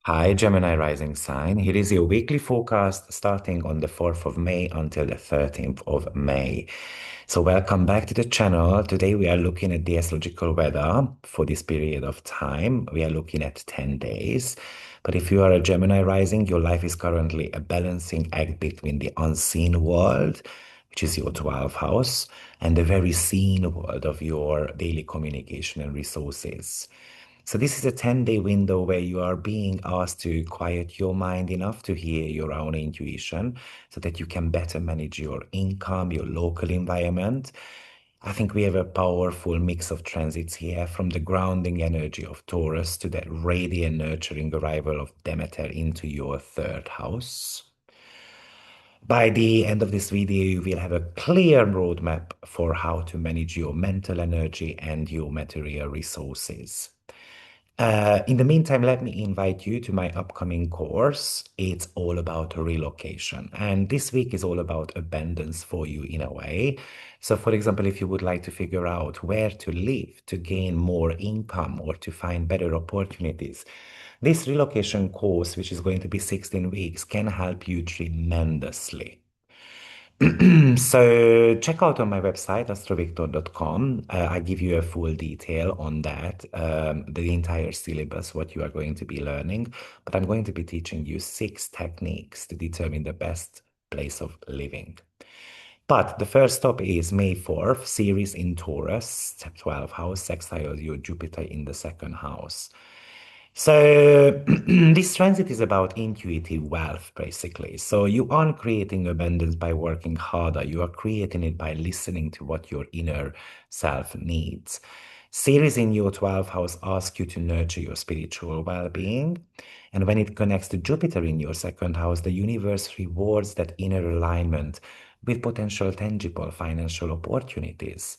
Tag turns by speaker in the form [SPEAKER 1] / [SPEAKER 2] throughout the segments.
[SPEAKER 1] Hi, Gemini rising sign. Here is your weekly forecast starting on the 4th of May until the 13th of May. So, welcome back to the channel. Today, we are looking at the astrological weather for this period of time. We are looking at 10 days. But if you are a Gemini rising, your life is currently a balancing act between the unseen world, which is your 12th house, and the very seen world of your daily communication and resources. So this is a 10-day window where you are being asked to quiet your mind enough to hear your own intuition so that you can better manage your income, your local environment. I think we have a powerful mix of transits here, from the grounding energy of Taurus to that radiant nurturing arrival of Demeter into your third house. By the end of this video, you will have a clear roadmap for how to manage your mental energy and your material resources. In the meantime, let me invite you to my upcoming course. It's all about relocation. And this week is all about abundance for you in a way. So, for example, if you would like to figure out where to live to gain more income or to find better opportunities, this relocation course, which is going to be 16 weeks, can help you tremendously. So check out on my website, AstroViktor.com. I give you a full detail on that, the entire syllabus, what you are going to be learning. But I'm going to be teaching you 6 techniques to determine the best place of living. But the first stop is May 4th, Ceres in Taurus, 12th house, sextile your Jupiter in the second house. So this transit is about intuitive wealth, basically. So you aren't creating abundance by working harder. You are creating it by listening to what your inner self needs. Ceres in your 12th house asks you to nurture your spiritual well-being. And when it connects to Jupiter in your second house, the universe rewards that inner alignment with potential tangible financial opportunities.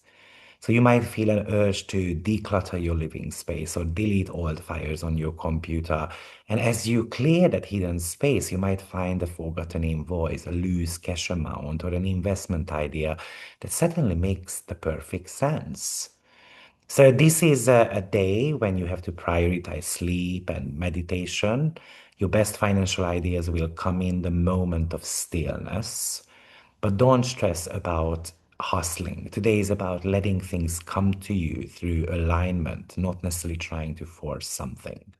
[SPEAKER 1] So you might feel an urge to declutter your living space or delete old files on your computer. And as you clear that hidden space, you might find a forgotten invoice, a loose cash amount, or an investment idea that suddenly makes the perfect sense. So this is a day when you have to prioritize sleep and meditation. Your best financial ideas will come in the moment of stillness. But don't stress about hustling. Today is about letting things come to you through alignment, not necessarily trying to force something.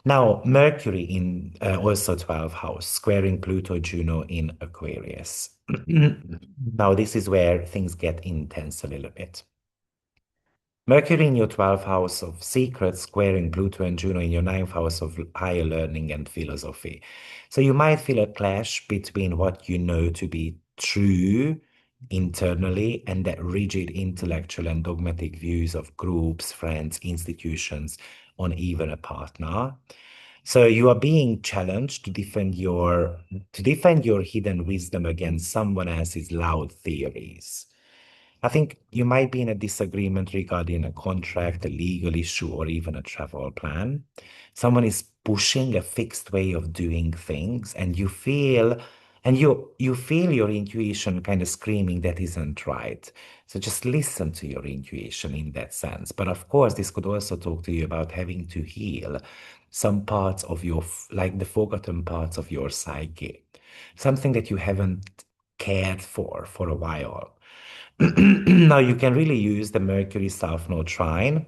[SPEAKER 1] Now, Mercury in also 12th house, squaring Pluto, Juno in Aquarius. Now, this is where things get intense a little bit. Mercury in your 12th house of secrets, squaring Pluto and Juno in your ninth house of higher learning and philosophy. So you might feel a clash between what you know to be true internally and that rigid intellectual and dogmatic views of groups, friends, institutions, or even a partner. So you are being challenged to defend your hidden wisdom against someone else's loud theories. I think you might be in a disagreement regarding a contract, a legal issue, or even a travel plan. Someone is pushing a fixed way of doing things, and you feel your intuition kind of screaming that isn't right. So just listen to your intuition in that sense. But of course, this could also talk to you about having to heal some parts of like the forgotten parts of your psyche, something that you haven't cared for a while. Now, you can really use the Mercury South Node trine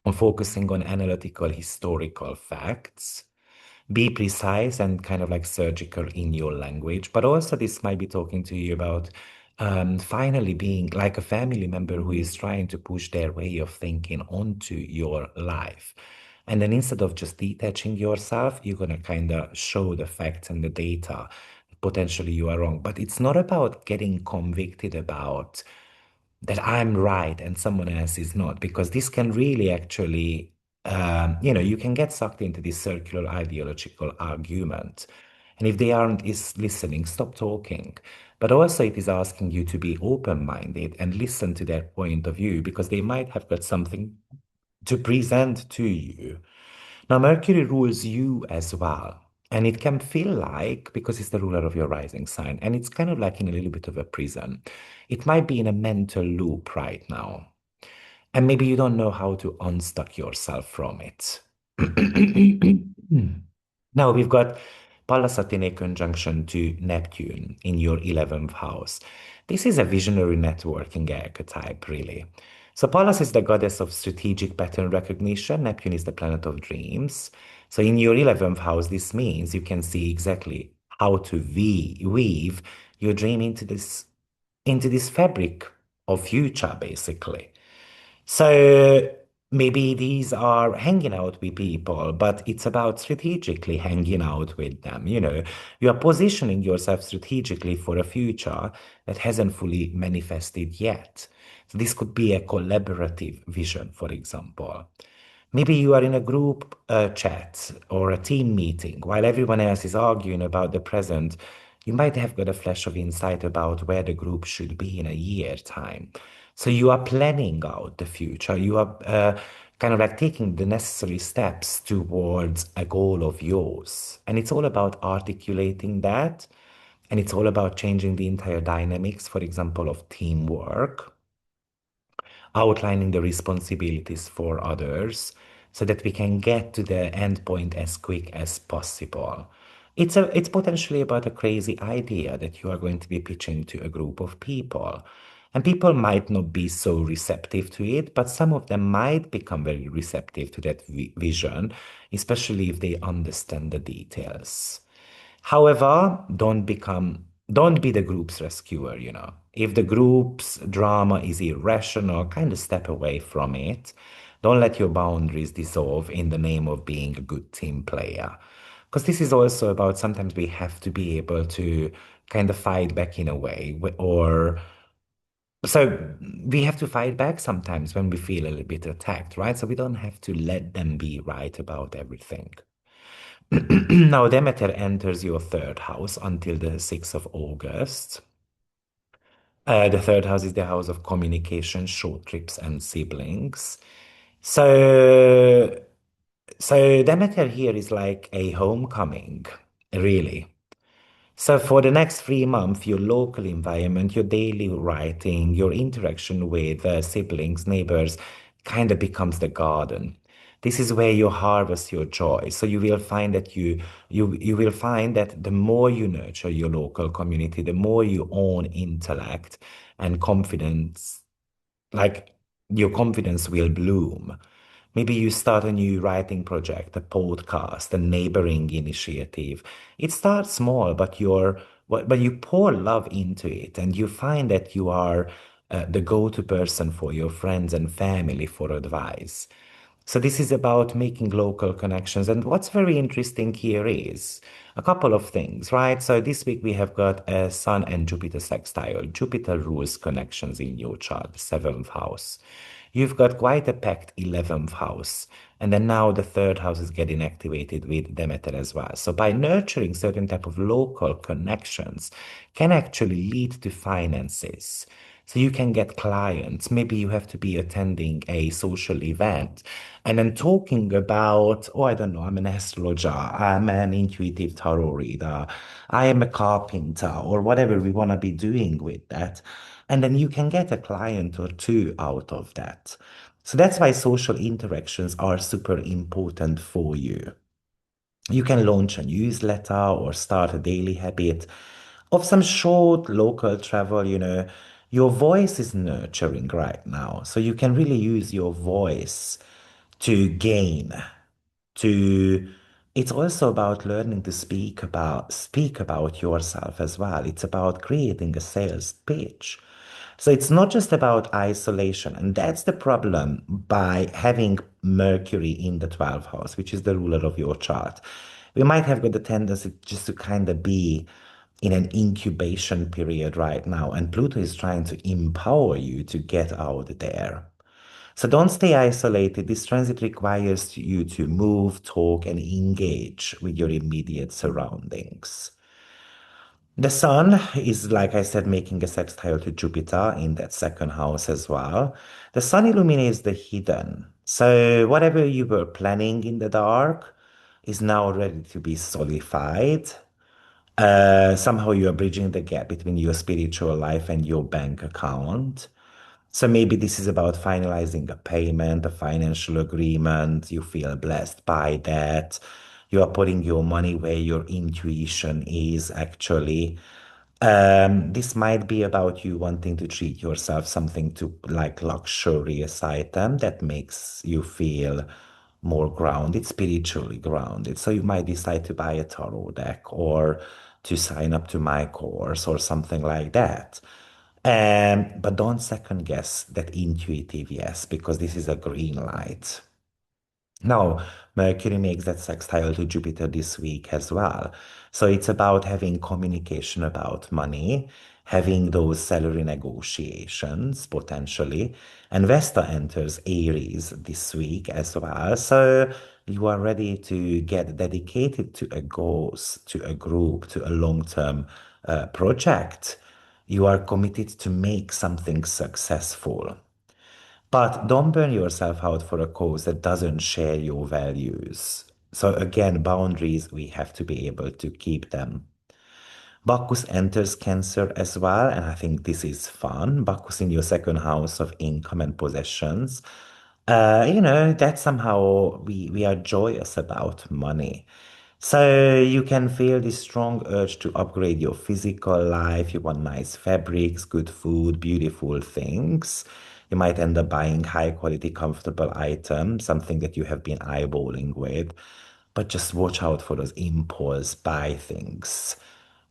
[SPEAKER 1] on focusing on analytical historical facts. Be precise and kind of like surgical in your language, but also this might be talking to you about finally being like a family member who is trying to push their way of thinking onto your life. And then instead of just detaching yourself, you're going to kind of show the facts and the data. Potentially you are wrong, but it's not about getting convicted about that I'm right and someone else is not, because this can really actually, you can get sucked into this circular ideological argument. And if they aren't is listening, stop talking. But also it is asking you to be open-minded and listen to their point of view because they might have got something to present to you. Now, Mercury rules you as well. And it can feel like, because it's the ruler of your rising sign, and it's kind of like in a little bit of a prison. It might be in a mental loop right now. And maybe you don't know how to unstuck yourself from it. Now we've got Pallas Athene conjunction to Neptune in your 11th house. This is a visionary networking archetype, really. So Pallas is the goddess of strategic pattern recognition. Neptune is the planet of dreams. So in your 11th house, this means you can see exactly how to weave your dream into this fabric of future, basically. So maybe these are hanging out with people, but it's about strategically hanging out with them. You are positioning yourself strategically for a future that hasn't fully manifested yet. So this could be a collaborative vision, for example. Maybe you are in a group chat or a team meeting while everyone else is arguing about the present. You might have got a flash of insight about where the group should be in a year time. So you are planning out the future. You are kind of like taking the necessary steps towards a goal of yours. And it's all about articulating that. And it's all about changing the entire dynamics, for example, of teamwork, outlining the responsibilities for others so that we can get to the end point as quick as possible. It's potentially about a crazy idea that you are going to be pitching to a group of people. And people might not be so receptive to it, but some of them might become very receptive to that vision, especially if they understand the details. However, don't be the group's rescuer. If the group's drama is irrational, kind of step away from it. Don't let your boundaries dissolve in the name of being a good team player. Because this is also about sometimes we have to be able to kind of fight back in a way, or so we have to fight back sometimes when we feel a little bit attacked, right? So we don't have to let them be right about everything. Now, Demeter enters your third house until the 6th of August. The third house is the house of communication, short trips, and siblings. So, so Demeter here is like a homecoming, really. So for the next 3 months, your local environment, your daily writing, your interaction with siblings, neighbors, kind of becomes the garden. This is where you harvest your joy. So you will find that you will find that the more you nurture your local community, the more you own intellect and confidence, like your confidence will bloom. Maybe you start a new writing project, a podcast, a neighboring initiative. It starts small, but you pour love into it, and you find that you are the go-to person for your friends and family for advice. So this is about making local connections. And what's very interesting here is a couple of things, right? So this week we have got a Sun and Jupiter sextile. Jupiter rules connections in your chart, the seventh house. You've got quite a packed 11th house. And then now the third house is getting activated with Demeter as well. So by nurturing certain type of local connections can actually lead to finances. So you can get clients. Maybe you have to be attending a social event and then talking about, oh, I don't know, I'm an astrologer, I'm an intuitive tarot reader, I am a carpenter, or whatever we want to be doing with that. And then you can get a client or two out of that. So that's why social interactions are super important for you. You can launch a newsletter or start a daily habit of some short local travel. Your voice is nurturing right now. So you can really use your voice to gain, to it's also about learning to speak about yourself as well. It's about creating a sales pitch. So it's not just about isolation, and that's the problem by having Mercury in the 12th house, which is the ruler of your chart. We might have got the tendency just to kind of be in an incubation period right now, and Pluto is trying to empower you to get out there. So don't stay isolated. This transit requires you to move, talk, and engage with your immediate surroundings. The sun is, like I said, making a sextile to Jupiter in that second house as well. The sun illuminates the hidden. So whatever you were planning in the dark is now ready to be solidified. Somehow you are bridging the gap between your spiritual life and your bank account. So maybe this is about finalizing a payment, a financial agreement. You feel blessed by that. You are putting your money where your intuition is actually. This might be about you wanting to treat yourself something to like luxurious item that makes you feel more grounded, spiritually grounded. So you might decide to buy a tarot deck or to sign up to my course or something like that. But don't second guess that intuitive yes, because this is a green light. Now, Mercury makes that sextile to Jupiter this week as well. So it's about having communication about money, having those salary negotiations potentially. And Vesta enters Aries this week as well. So you are ready to get dedicated to a goals, to a group, to a long-term project. You are committed to make something successful. But don't burn yourself out for a cause that doesn't share your values. So again, boundaries, we have to be able to keep them. Bacchus enters Cancer as well, and I think this is fun. Bacchus in your second house of income and possessions. That somehow we are joyous about money. So you can feel this strong urge to upgrade your physical life. You want nice fabrics, good food, beautiful things. You might end up buying high quality, comfortable items, something that you have been eyeballing with. But just watch out for those impulse buy things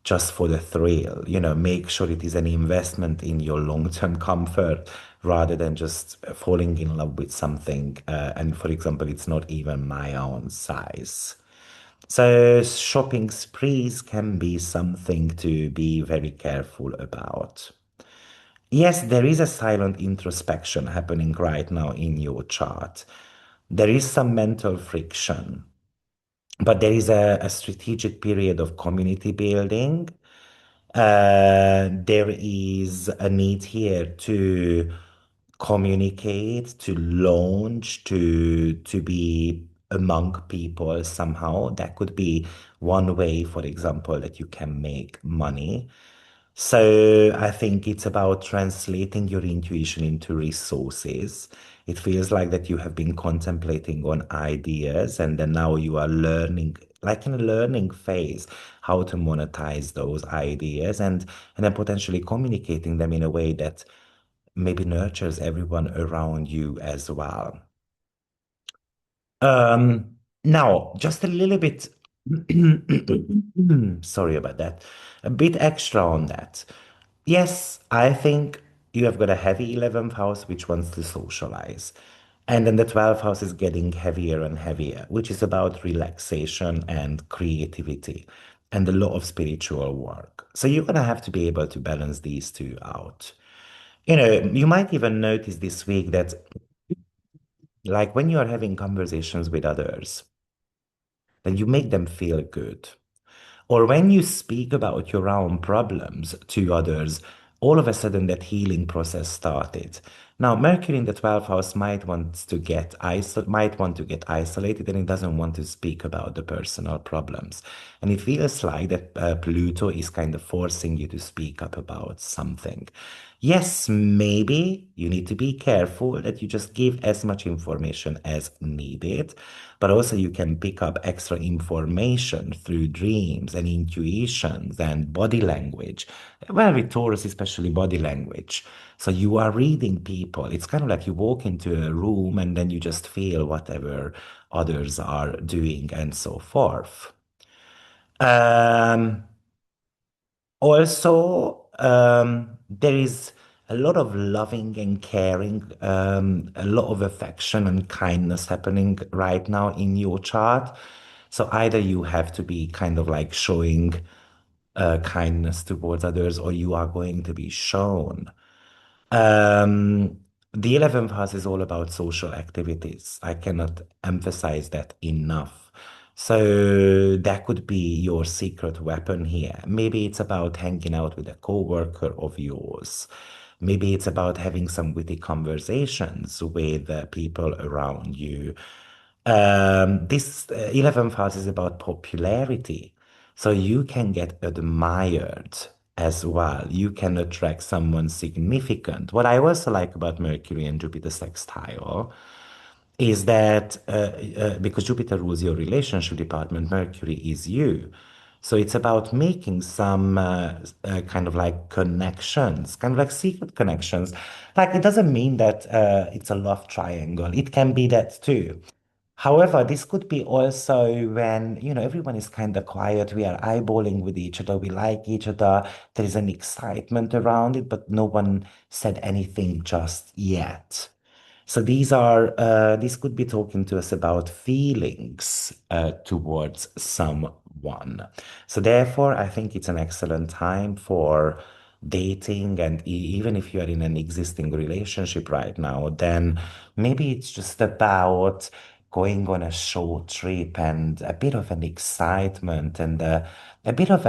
[SPEAKER 1] just for the thrill. Make sure it is an investment in your long-term comfort rather than just falling in love with something. And for example, it's not even my own size. So shopping sprees can be something to be very careful about. Yes, there is a silent introspection happening right now in your chart. There is some mental friction, but there is a strategic period of community building. There is a need here to communicate, to launch, to be among people somehow. That could be one way, for example, that you can make money. So I think it's about translating your intuition into resources. It feels like that you have been contemplating on ideas and then now you are learning, like in a learning phase, how to monetize those ideas and then potentially communicating them in a way that maybe nurtures everyone around you as well. Now, just a little bit, sorry about that, a bit extra on that. Yes, I think you have got a heavy 11th house which wants to socialize. And then the 12th house is getting heavier and heavier, which is about relaxation and creativity and a lot of spiritual work. So you're going to have to be able to balance these two out. You might even notice this week that, like, when you are having conversations with others, then you make them feel good. Or when you speak about your own problems to others, all of a sudden that healing process started. Now, Mercury in the 12th house might want to get isolated and it doesn't want to speak about the personal problems. And it feels like that Pluto is kind of forcing you to speak up about something. Yes, maybe you need to be careful that you just give as much information as needed, but also you can pick up extra information through dreams and intuitions and body language. Well, with Taurus, especially body language. So you are reading people. It's kind of like you walk into a room and then you just feel whatever others are doing and so forth. Um, Also, there is a lot of loving and caring, a lot of affection and kindness happening right now in your chart. So either you have to be kind of like showing kindness towards others, or you are going to be shown. Um, the 11th house is all about social activities. I cannot emphasize that enough. So that could be your secret weapon here. Maybe it's about hanging out with a coworker of yours. Maybe it's about having some witty conversations with people around you. This 11th house is about popularity. So you can get admired as well. You can attract someone significant. What I also like about Mercury and Jupiter sextile is that because Jupiter rules your relationship department, Mercury is you. So it's about making some kind of like connections, kind of like secret connections. Like it doesn't mean that it's a love triangle. It can be that too. However, this could be also when, everyone is kind of quiet. We are eyeballing with each other. We like each other. There is an excitement around it, but no one said anything just yet. So these could be talking to us about feelings towards someone. So therefore, I think it's an excellent time for dating. And even if you are in an existing relationship right now, then maybe it's just about going on a short trip and a bit of an excitement and a bit of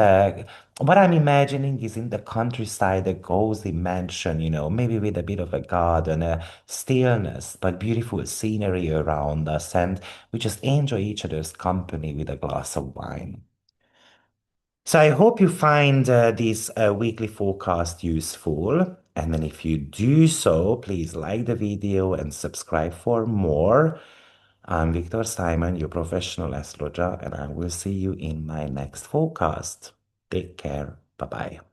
[SPEAKER 1] what I'm imagining is in the countryside, a cozy mansion, maybe with a bit of a garden, a stillness, but beautiful scenery around us. And we just enjoy each other's company with a glass of wine. So I hope you find this weekly forecast useful. And then if you do so, please like the video and subscribe for more. I'm Victor Simon, your professional astrologer, and I will see you in my next forecast. Take care. Bye bye.